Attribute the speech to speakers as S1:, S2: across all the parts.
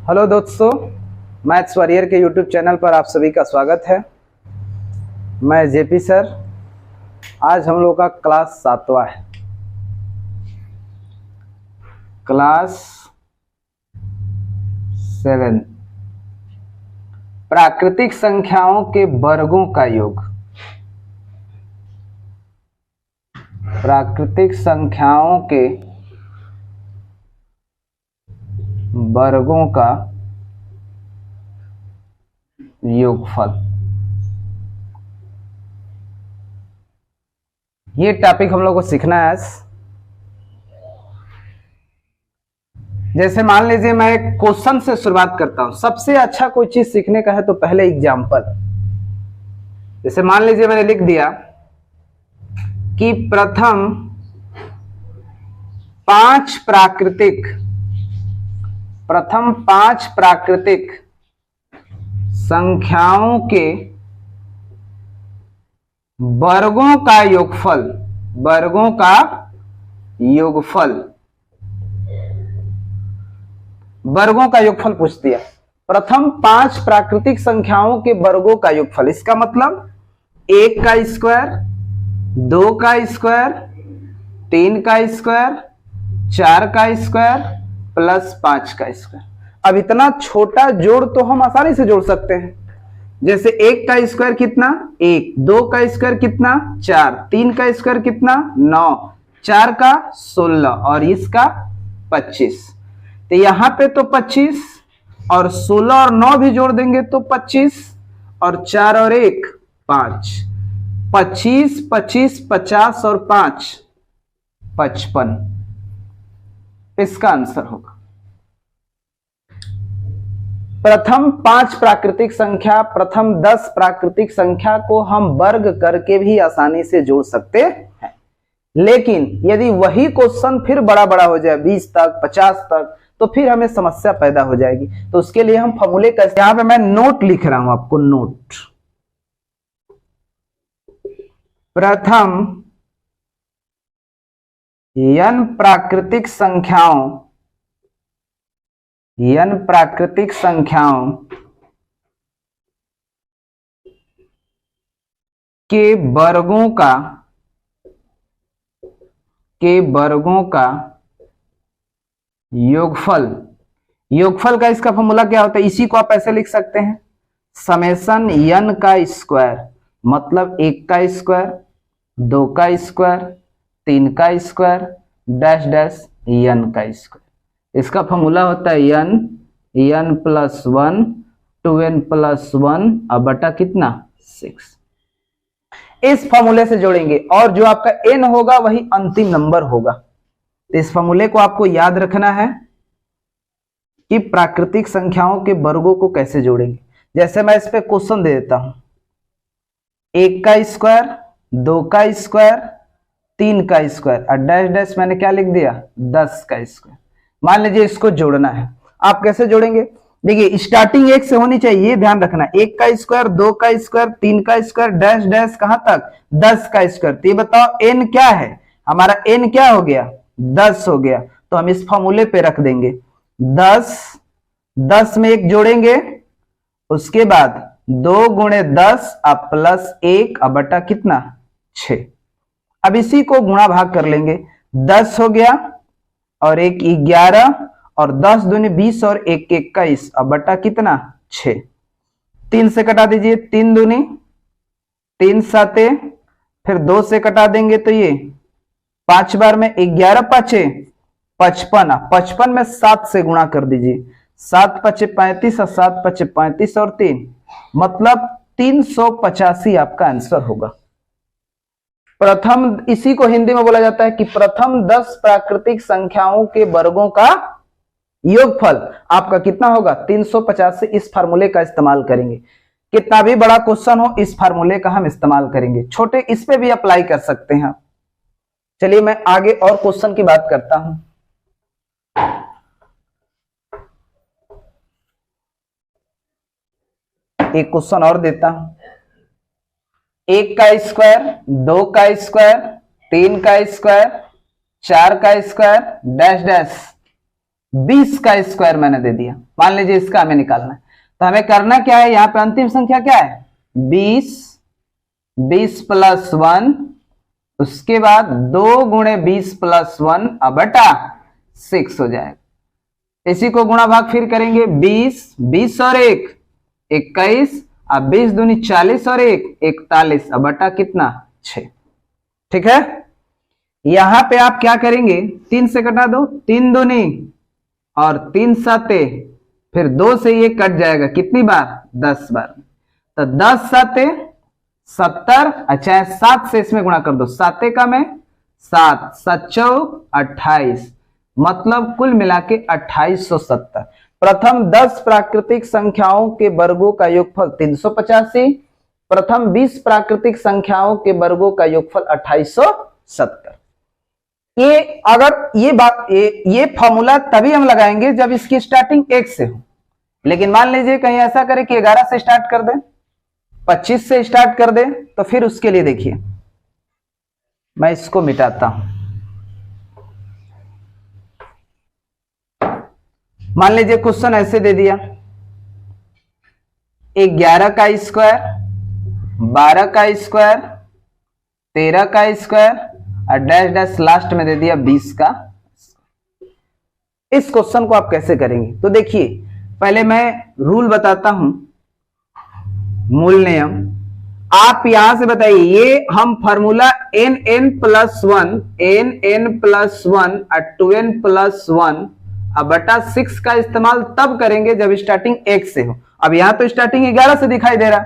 S1: Hello दोस्तों, maths warrior के YouTube channel पर आप सभी का स्वागत है। मैं जेपी सर। आज हम लोग का क्लास 7वां है। क्लास 7 प्राकृतिक संख्याओं के वर्गों का योग। प्राकृतिक संख्याओं के वर्गों का योगफल, ये टॉपिक हम लोग को सीखना है। जैसे मान लीजिए मैं एक क्वेश्चन से शुरुआत करता हूं। सबसे अच्छा कोई चीज सीखने का है तो पहले एग्जाम्पल। जैसे मान लीजिए मैंने लिख दिया कि प्रथम 5 प्राकृतिक संख्याओं के वर्गों का योगफल पूछ दिया। प्रथम 5 प्राकृतिक संख्याओं के वर्गों का योगफल, इसका मतलब 1 का स्क्वायर, 2 का स्क्वायर, 3 का स्क्वायर, 4 का स्क्वायर प्लस 5 का स्क्वायर। अब इतना छोटा जोड़ तो हम आसानी से जोड़ सकते हैं। जैसे 1 का स्क्वायर कितना 1, 2 का स्क्वायर कितना 4, 3 का स्क्वायर कितना 9, 4 का 16 और इसका 25। तो यहां पे तो 25 और 16 और 9 भी जोड़ देंगे तो 25 और 4 और 1 5, 25, 25, 50 और 5 55। इसका आंसर होगा प्रथम 5 प्राकृतिक संख्या। प्रथम 10 प्राकृतिक संख्या को हम वर्ग करके भी आसानी से जोड़ सकते हैं, लेकिन यदि वही क्वेश्चन फिर बड़ा हो जाए 20 तक 50 तक तो फिर हमें समस्या पैदा हो जाएगी। तो उसके लिए हम फॉर्मूले का, यहां पे मैं नोट लिख रहा हूं आपको, नोट। प्रथम n प्राकृतिक संख्याओं के वर्गों का योगफल का इसका फॉर्मूला क्या होता है? इसी को आप ऐसे लिख सकते हैं, समेशन n का स्क्वायर, मतलब 1 का स्क्वायर, 2 का स्क्वायर, 3 का स्क्वायर डैश डैश n का स्क्वायर। इसका फॉर्मूला होता है n प्लस 1 2n प्लस 1 अब बटा कितना 6। इस फॉर्मूले से जोड़ेंगे और जो आपका n होगा वही अंतिम नंबर होगा। तो इस फॉर्मूले को आपको याद रखना है कि प्राकृतिक संख्याओं के वर्गों को कैसे जोड़ेंगे। जैसे मैं इस पे क्वेश्चन दे देता हूं, 1 का स्क्वायर, 2 का स्क्वायर, 3 का स्क्वायर और डैश डैश मैंने क्या लिख दिया 10 का स्क्वायर। मान लीजिए इसको जोड़ना है, आप कैसे जोड़ेंगे? देखिए स्टार्टिंग 1 से होनी चाहिए, ये ध्यान रखना। 1 का स्क्वायर, 2 का स्क्वायर, 3 का स्क्वायर डैश डैश कहां तक 10 का स्क्वायर। तो ये बताओ n क्या है? हमारा n क्या हो गया 10 हो गया। तो हम इस फॉर्मूले पे रख देंगे 10 में 1 जोड़ेंगे, उसके बाद 2 गुणे 10 अब प्लस 1 अब बटा कितना 6। अब इसी को गुणा भाग कर लेंगे, 10 हो गया और 1 11 और 10 दूनी 20 और 1 21 अब बटा कितना 6। 3 से कटा दीजिए, 3 दूनी 3 साते, फिर 2 से कटा देंगे तो ये 5 बार में 11 पाँचे 55, 55 में 7 से गुणा कर दीजिए, 7 पचे 35 और 7 पचे 35 और 3 मतलब 385 आपका आंसर होगा। प्रथम, इसी को हिंदी में बोला जाता है कि प्रथम 10 प्राकृतिक संख्याओं के वर्गों का योगफल आपका कितना होगा 385। इस फार्मूले का इस्तेमाल करेंगे। कितना भी बड़ा क्वेश्चन हो इस फार्मूले का हम इस्तेमाल करेंगे, छोटे इस पे भी अप्लाई कर सकते हैं। चलिए मैं आगे और क्वेश्चन की बात करता हूं। एक क्वेश्चन और देता हूं, 1 का स्क्वायर, 2 का स्क्वायर, 3 का स्क्वायर, 4 का स्क्वायर डैश डैश 20 का स्क्वायर मैंने दे दिया। मान लीजिए इसका हमें निकालना है, तो हमें करना क्या है, यहां पे अंतिम संख्या क्या है 20, 20 प्लस 1, उसके बाद 2 गुणे 20 प्लस 1 बटा 6 हो जाएगा। इसी को गुणा भाग फिर करेंगे, 20, 20 और 1 21, अब 20 दूनी 40 और 1 41, अब बटा कितना 6। ठीक है, यहां पे आप क्या करेंगे, 3 से घटा दो, 3 दूनी और 3 साते, फिर 2 से ये कट जाएगा कितनी बार 10 बार, तो 10 साते 70, अच्छा 7 से इसमें गुणा कर दो, 7 का में 7, 7 चौक 28, मतलब कुल मिला के 2870। प्रथम 10 प्राकृतिक संख्याओं के वर्गों का योगफल 385, प्रथम 20 प्राकृतिक संख्याओं के वर्गों का योगफल 2870। ये अगर ये बात ये फॉर्मूला तभी हम लगाएंगे जब इसकी स्टार्टिंग 1 से हो, लेकिन मान लीजिए कहीं ऐसा करें कि 11 से स्टार्ट कर दें, 25 से स्टार्ट कर दें, तो फिर उसके लिए देखिए मैं इसको मिटाता हूं। मान लीजिए क्वेश्चन ऐसे दे दिया, 11 का स्क्वायर, 12 का स्क्वायर, 13 का स्क्वायर और डैश डैश लास्ट में दे दिया 20 का। इस क्वेश्चन को आप कैसे करेंगे, तो देखिए पहले मैं रूल बताता हूं, मूल नियम। आप यहां से बताइए, ये हम फॉर्मूला n प्लस 1 और 2n प्लस 1 अब बटा 6 का इस्तेमाल तब करेंगे जब स्टार्टिंग 1 से हो। अब यहां तो स्टार्टिंग 11 से दिखाई दे रहा,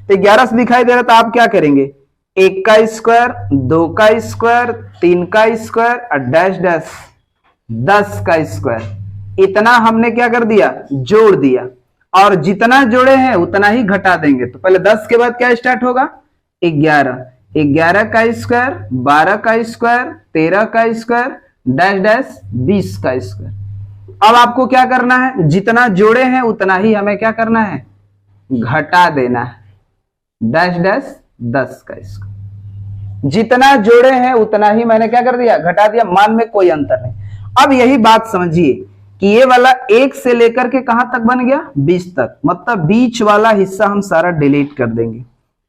S1: तो 11 से दिखाई दे रहा, तो आप क्या करेंगे, 1 का स्क्वायर, 2 का स्क्वायर, 3 का स्क्वायर और डैश डैश 10 का स्क्वायर, इतना हमने क्या कर दिया, जोड़ दिया, और जितना जोड़े हैं उतना ही घटा देंगे। तो पहले 10 के बाद क्या स्टार्ट होगा, 11, 11 का स्क्वायर, 12 का स्क्वायर, 13 का स्क्वायर, डैश डैश 20 का स्क्वायर। अब आपको क्या करना है, जितना जोड़े हैं उतना ही हमें क्या करना है, घटा देना है, डैश डैश 10 का स्क्वायर। जितना जोड़े हैं उतना ही मैंने क्या कर दिया, घटा दिया, मान में कोई अंतर नहीं। अब यही बात समझिए कि ये वाला 1 से लेकर के कहां तक बन गया, 20 तक, मतलब बीच वाला हिस्सा हम सारा डिलीट कर देंगे।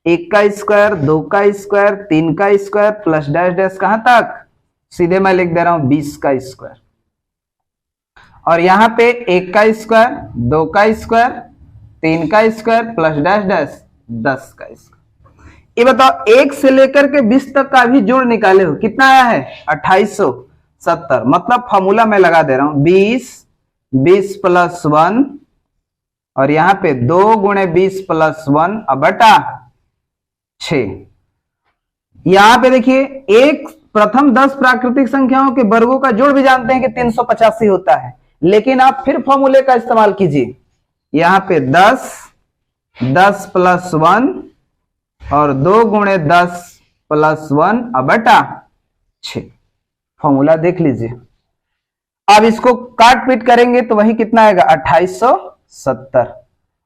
S1: 1 का स्क्वायर, 2 का स्क्वायर, 3 का स्क्वायर प्लस डैश डैश कहां तक, सीधे मैं लिख दे रहा हूं 20 का स्क्वायर। और यहां पे 1 का स्क्वायर, 2 का स्क्वायर, 3 का स्क्वायर प्लस डैश डैश 10 का स्क्वायर। ये बताओ 1 से लेकर के 20 तक का भी जोड़ निकाले हो, कितना आया है 2870। मतलब फॉर्मूला मैं लगा दे रहा हूं 20, 20 प्लस 1 और यहां पे 2 गुणे 20 प्लस 1 अब बटा 6। यहां पे देखिए एक प्रथम 10 प्राकृतिक संख्याओं के वर्गों का जोड़ भी जानते हैं कि 385 होता है, लेकिन आप फिर फॉर्मूले का इस्तेमाल कीजिए। यहां पे 10, 10 प्लस 1 और 2 गुणे 10 प्लस 1 अब बटा 6। फॉर्मूला देख लीजिए। अब इसको काट पीट करेंगे तो वही कितना आएगा 2870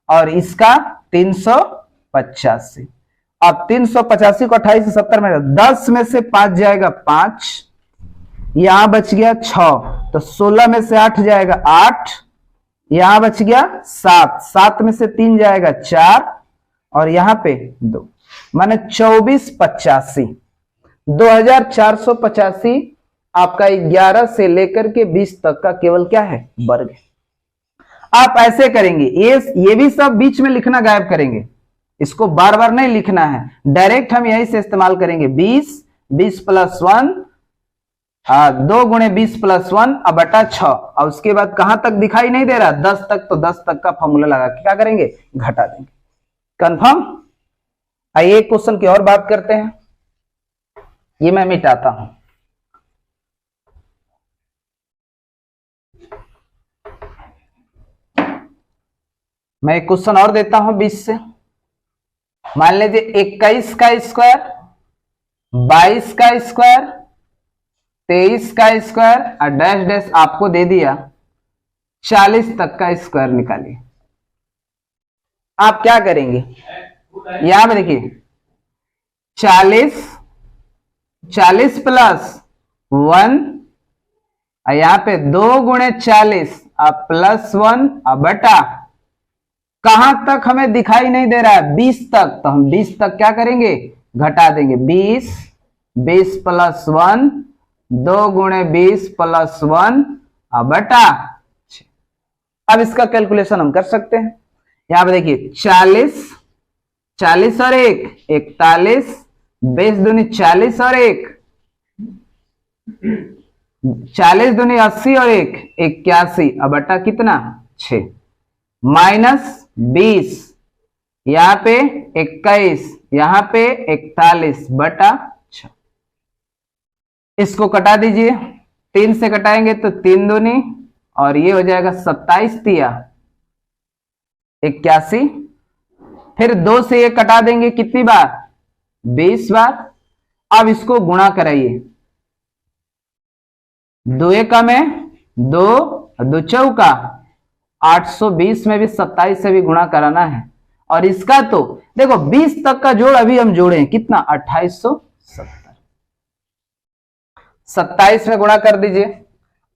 S1: और इसका 385। अब 385 को 28 से 70 में 10 में से 5 जाएगा 5, यहां बच गया 6, तो 16 में से 8 जाएगा 8, यहां बच गया 7, 7 में से 3 जाएगा 4 और यहां पे 2, माने 2485, 2485 आपका 11 से लेकर के 20 तक का केवल क्या है, वर्ग है। आप ऐसे करेंगे, ये भी सब बीच में लिखना गायब करेंगे, इसको बार बार नहीं लिखना है, डायरेक्ट हम यहीं से इस्तेमाल करेंगे। 20, 20 प्लस 1, 2 गुणे 20 प्लस 1 अब बटा 6 और उसके बाद कहां तक दिखाई नहीं दे रहा 10 तक, तो 10 तक का फॉर्मूला लगा के क्या करेंगे, घटा देंगे। कंफर्म। आइए एक क्वेश्चन की और बात करते हैं, ये मैं मिटाता हूं। मैं एक क्वेश्चन और देता हूं 20 से। मान लीजिए 21 का स्क्वायर, 22 का स्क्वायर, 23 का स्क्वायर और डैश डैश आपको दे दिया 40 तक का स्क्वायर निकालिए। आप क्या करेंगे, यहां पे देखिए 40 प्लस 1 और यहाँ पे 2 गुणे 40 अब +1 अब बटा कहां तक हमें दिखाई नहीं दे रहा है 20 तक, तो हम 20 तक क्या करेंगे घटा देंगे 20 + 1 2 गुणे 20 + 1 अब बटा 6। अब इसका कैलकुलेशन हम कर सकते हैं। यहां पे देखिए 40 40 और 1 41 20 दूनी 40 और 1 40 दूनी 80 और 1 81 अब बटा कितना 6 -20 यहां पे 21 यहां पे 41 बटा 6। इसको कटा दीजिए 3 से कटाएंगे तो 3 दूनी और ये हो जाएगा 27 तिया 81। फिर 2 से ये कटा देंगे कितनी बार 20 बार। अब इसको गुणा कराइए 2 एकम है 2 2 चौका 820 में भी 27 से भी गुणा कराना है। और इसका तो देखो 20 तक का जोड़ अभी हम जोड़े कितना 2870 27 में गुणा कर दीजिए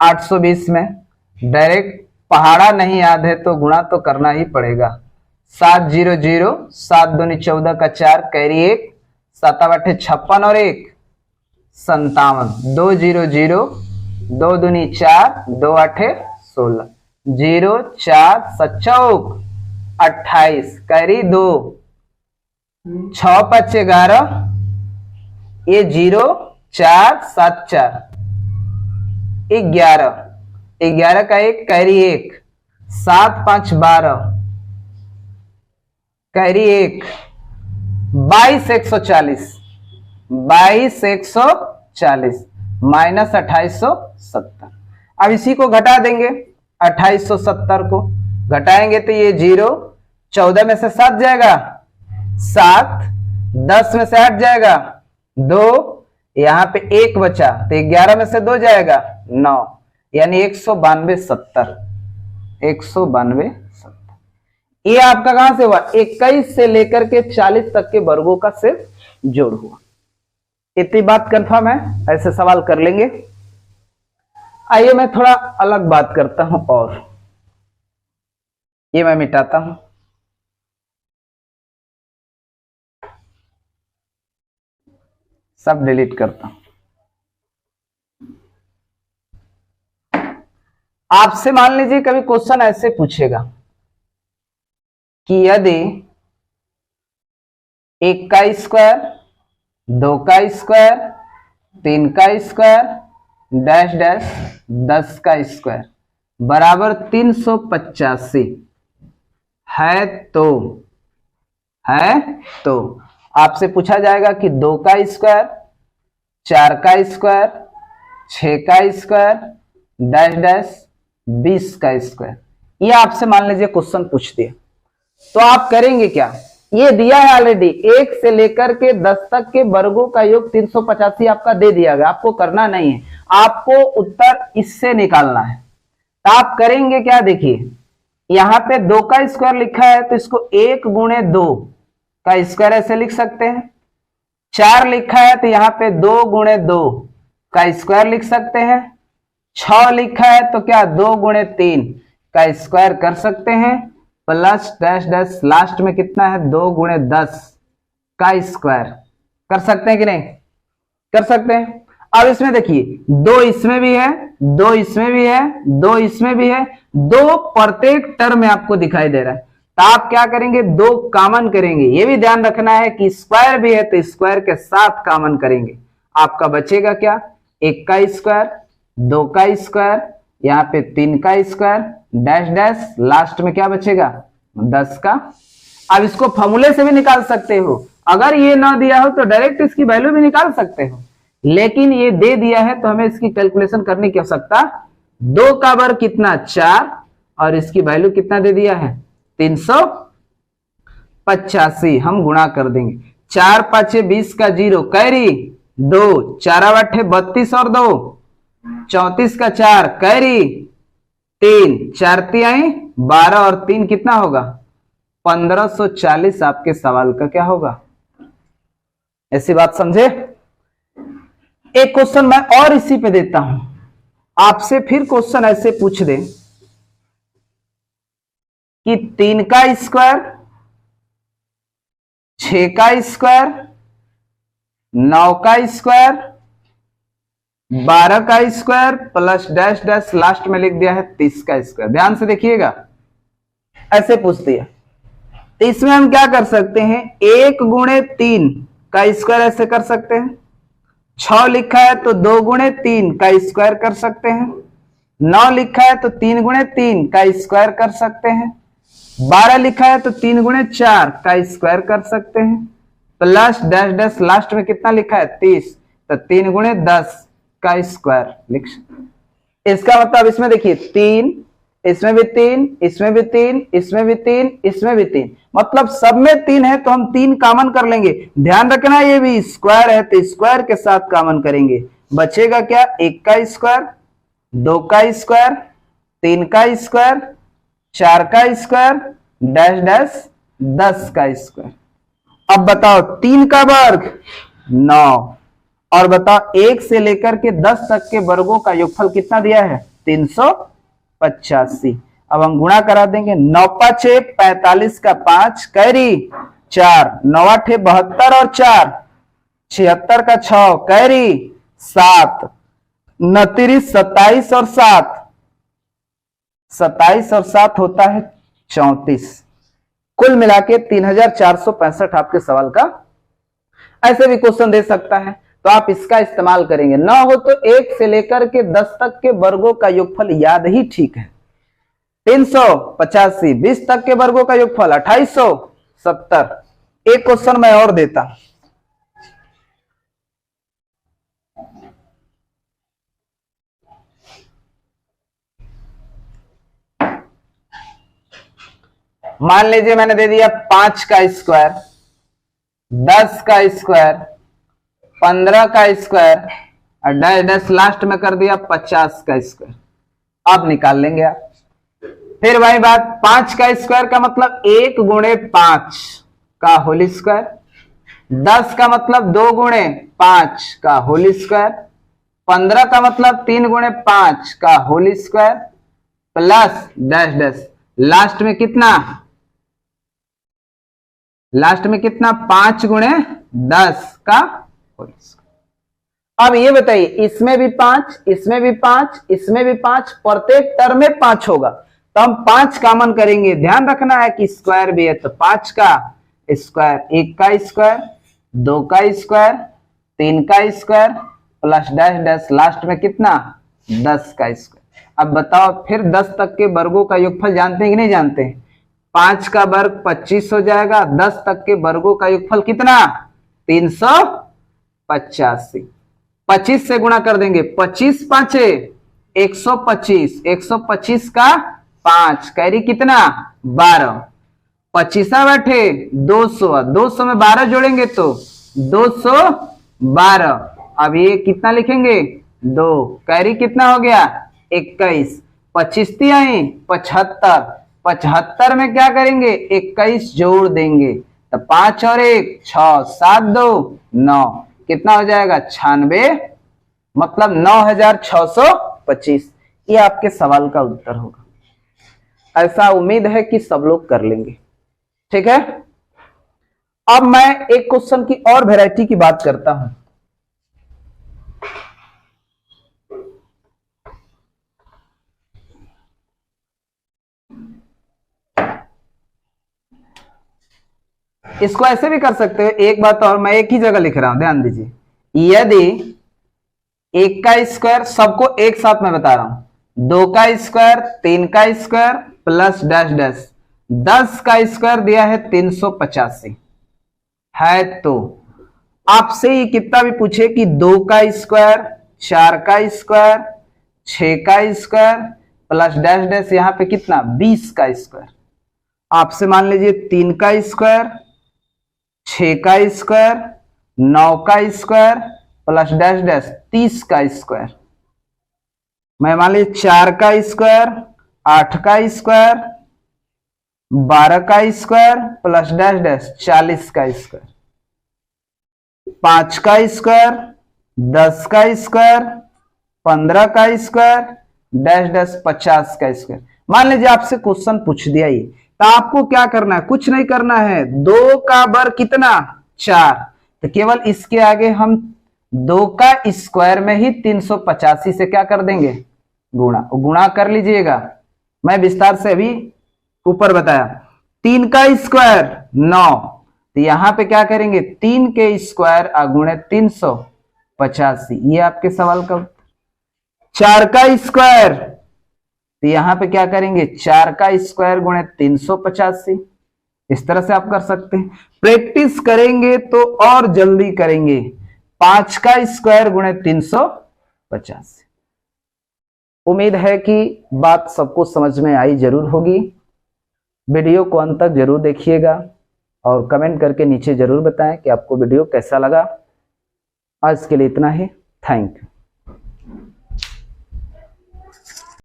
S1: 820 में। डायरेक्ट पहाड़ा नहीं याद है तो गुणा तो करना ही पड़ेगा। 700 7 दूनी 14 का 4 कैरी 1 7 8 56 और 1 57 200 2 दूनी 4 2 8 16 0 4 7 चौक 28 कैरी 2 6 5 11 ये 0 4 7 4 11 11 का 1 कैरी 1 7 5 12 कैरी 1 22 140 22 140 -2870। अब इसी को घटा देंगे 2870 को घटाएंगे तो ये 0 14 में से 7 जाएगा 7 10 में से 8 जाएगा 2 यहां पे 1 बचा तो 11 में से 2 जाएगा 9 यानी 192 70 192 70। ये आपका कहां से हुआ 21 से लेकर के 40 तक के वर्गों का सिर्फ जोड़ हुआ। इतनी बात कंफर्म है, ऐसे सवाल कर लेंगे। आइए मैं थोड़ा अलग बात करता हूं और ये मैं मिटाता हूं। सब डिलीट करता हूं। आपसे मान लीजिए कभी क्वेश्चन ऐसे पूछेगा कि यदि 1 का स्क्वायर 2 का स्क्वायर 3 का स्क्वायर डैश डैश 10 का स्क्वायर बराबर 385 है तो आपसे पूछा जाएगा कि 2 का स्क्वायर 4 का स्क्वायर 6 का स्क्वायर डैश डैश 20 का स्क्वायर। ये आपसे मान लीजिए क्वेश्चन पूछ दिया तो आप करेंगे क्या। ये दिया है ऑलरेडी 1 से लेकर के 10 तक के वर्गों का योग 385 आपका दे दिया गया। आपको करना नहीं है, आपको उत्तर इससे निकालना है। तो आप करेंगे क्या देखिए यहां पे 2 का स्क्वायर लिखा है तो इसको 1 गुणे 2 का स्क्वायर ऐसे लिख सकते हैं। 4 लिखा है तो यहां पे 2 गुणे 2 का स्क्वायर लिख सकते हैं। 6 लिखा है तो क्या 2 गुणे 3 का स्क्वायर कर सकते हैं प्लस डैश डैश लास्ट में कितना है 2 गुणे 10 का स्क्वायर कर सकते हैं कि नहीं कर सकते हैं। अब इसमें देखिए 2 इसमें भी है 2 इसमें भी है 2 इसमें भी है 2 प्रत्येक टर्म में आपको दिखाई दे रहा है। तो आप क्या करेंगे 2 कॉमन करेंगे। ये भी ध्यान रखना है कि स्क्वायर भी है तो स्क्वायर के साथ कॉमन करेंगे। आपका बचेगा क्या 1 का स्क्वायर 2 का स्क्वायर यहाँ पे 3 का स्क्वायर डैश डैश लास्ट में क्या बचेगा 10 का। अब इसको फॉर्मूले से भी निकाल सकते हो। अगर ये ना दिया हो तो डायरेक्ट इसकी वैल्यू भी निकाल सकते हो, लेकिन ये दे दिया है तो हमें इसकी कैलकुलेशन करने की आवश्यकता। 2 का वर्ग कितना 4 और इसकी वैल्यू कितना दे दिया है 385। हम गुणा कर देंगे 4 5 20 का 0 कैरी 2 4 8 32 और 2 34 का 4 कैरी 3 4 तिहाई 12 और 3 कितना होगा 1540। आपके सवाल का क्या होगा। ऐसी बात समझे। एक क्वेश्चन मैं और इसी पे देता हूं। आपसे फिर क्वेश्चन ऐसे पूछ दे कि 3 का स्क्वायर, 6 का स्क्वायर, 9 का स्क्वायर, 12 का square plus dash dash last में लिख दिया है 30 का स्क्वायर। ध्यान से देखिएगा, ऐसे पूछ दिया तो इसमें हम क्या कर सकते हैं, 1 गुणे 3 का स्क्वायर ऐसे कर सकते हैं, 6 लिखा है तो 2 गुणे 3 का स्क्वायर कर सकते हैं, 9 लिखा है तो 3 गुणे 3 का स्क्वायर कर सकते हैं, 12 लिखा है तो 3 गुणे 4 का स्क्वायर कर सकते हैं, प्लस डैश डैश लास्ट में कितना लिखा है 30, तो 3 गुणे 10 का स्क्वायर लिख सकते। इसका मतलब इसमें देखिए 3, इसमें भी 3, इसमें भी 3, इसमें भी 3, इसमें भी 3, मतलब सब में 3 है तो हम 3 कॉमन कर लेंगे। ध्यान रखना ये भी स्क्वायर है तो स्क्वायर के साथ कॉमन करेंगे, बचेगा क्या, 1 का स्क्वायर, 2 का स्क्वायर, 3 का स्क्वायर, 4 का स्क्वायर, डैश डैश 10 का स्क्वायर। अब बताओ 3 का वर्ग 9, और बताओ 1 से लेकर के 10 तक के वर्गों का योगफल कितना दिया है, 385। अब हम गुणा करा देंगे, 9 5 45 का 5 कैरी 4, 9 8 72 और 4 76 का 6 कैरी 7, 29 27 और 7 27 और 7 होता है 34। कुल मिला के 3465 आपके सवाल का। ऐसे भी क्वेश्चन दे सकता है तो आप इसका इस्तेमाल करेंगे, ना हो तो 1 से लेकर के 10 तक के वर्गों का योगफल याद ही ठीक है, 385, 20 तक के वर्गों का योगफल 2870। एक क्वेश्चन मैं और देता, मान लीजिए मैंने दे दिया 5 का स्क्वायर, 10 का स्क्वायर, 15 का स्क्वायर और डैश डैश लास्ट में कर दिया 50 का स्क्वायर। अब निकाल लेंगे आप। फिर वही बात, 5 का स्क्वायर का मतलब 1 गुणे 5 का होल स्क्वायर, 10 का मतलब 2 गुणे 5 का होल स्क्वायर, 15 का मतलब 3 गुणे 5 का whole square, plus dash dash last में कितना, लास्ट में कितना 5 गुणे 10 का होल स्क्वायर। अब ये बताइए, इसमें भी 5, इसमें भी 5, इसमें भी 5, प्रत्येक टर्म में 5 होगा तो हम 5 कॉमन करेंगे। ध्यान रखना है कि स्क्वायर भी है तो 5 का स्क्वायर, 1 का स्क्वायर, 2 का स्क्वायर, 3 का square plus dash dash last में कितना 10 का स्क्वायर। अब बताओ फिर 10 तक के वर्गों का योगफल जानते हैं कि नहीं जानते हैं, 5 का वर्ग 25 हो जाएगा, 10 तक के वर्गों का योगफल कितना 385। 25 से गुणा कर देंगे, 25 5 125, 125 का 5 कैरी कितना 12, 25 बैठे 200, 200 में 12 जोड़ेंगे तो 212। अब ये कितना लिखेंगे 2 कैरी कितना हो गया 21, 25 थी आई 75, 75 में क्या करेंगे 21 जोड़ देंगे तो 5 और 1 6, 7 2 9, कितना हो जाएगा 96, मतलब 9625। ये आपके सवाल का उत्तर होगा। ऐसा उम्मीद है कि सब लोग कर लेंगे, ठीक है। अब मैं एक क्वेश्चन की और वैरायटी की बात करता हूं। इसको ऐसे भी कर सकते हो, एक बात और मैं एक ही जगह लिख रहा हूं, ध्यान दीजिए। यदि 1 का स्क्वायर, सबको एक साथ में बता रहा हूं, 2 का स्क्वायर, 3 का स्क्वायर प्लस डैश डैश 10 का स्क्वायर दिया है 385 है, तो आपसे ये कितना भी पूछे कि 2 का स्क्वायर, 4 का स्क्वायर, 6 का स्क्वायर प्लस डैश डैश यहां पे कितना 20 का स्क्वायर, आपसे मान लीजिए 3 का स्क्वायर, 6 का स्क्वायर, 9 का स्क्वायर प्लस डैश डैश 30 का स्क्वायर, मैं मान लीजिए 4 का स्क्वायर, 8 का स्क्वायर, 12 का स्क्वायर प्लस डैश डैश 40 का स्क्वायर, 5 का स्क्वायर, 10 का स्क्वायर 15 का स्क्वायर डैश डैश 50 का स्क्वायर। मान लीजिए आपसे क्वेश्चन पूछ दिया ये, तो आपको क्या करना है, कुछ नहीं करना है, 2 का वर्ग कितना 4, तो केवल इसके आगे हम 2 का स्क्वायर में ही 385 से क्या कर देंगे, गुणा। गुणा कर लीजिएगा, मैं विस्तार से अभी ऊपर बताया। 3 का स्क्वायर 9, तो यहां पे क्या करेंगे 3 के स्क्वायर गुणे 385, ये आपके सवाल का। 4 का स्क्वायर, तो यहां पे क्या करेंगे 4 का स्क्वायर गुणे 385। इस तरह से आप कर सकते हैं। प्रैक्टिस करेंगे तो और जल्दी करेंगे। 5 का स्क्वायर गुणे 385। उम्मीद है कि बात सबको समझ में आई जरूर होगी। वीडियो को अंत तक जरूर देखिएगा और कमेंट करके नीचे जरूर बताएं कि आपको वीडियो कैसा लगा। आज के लिए इतना ही। Thank you.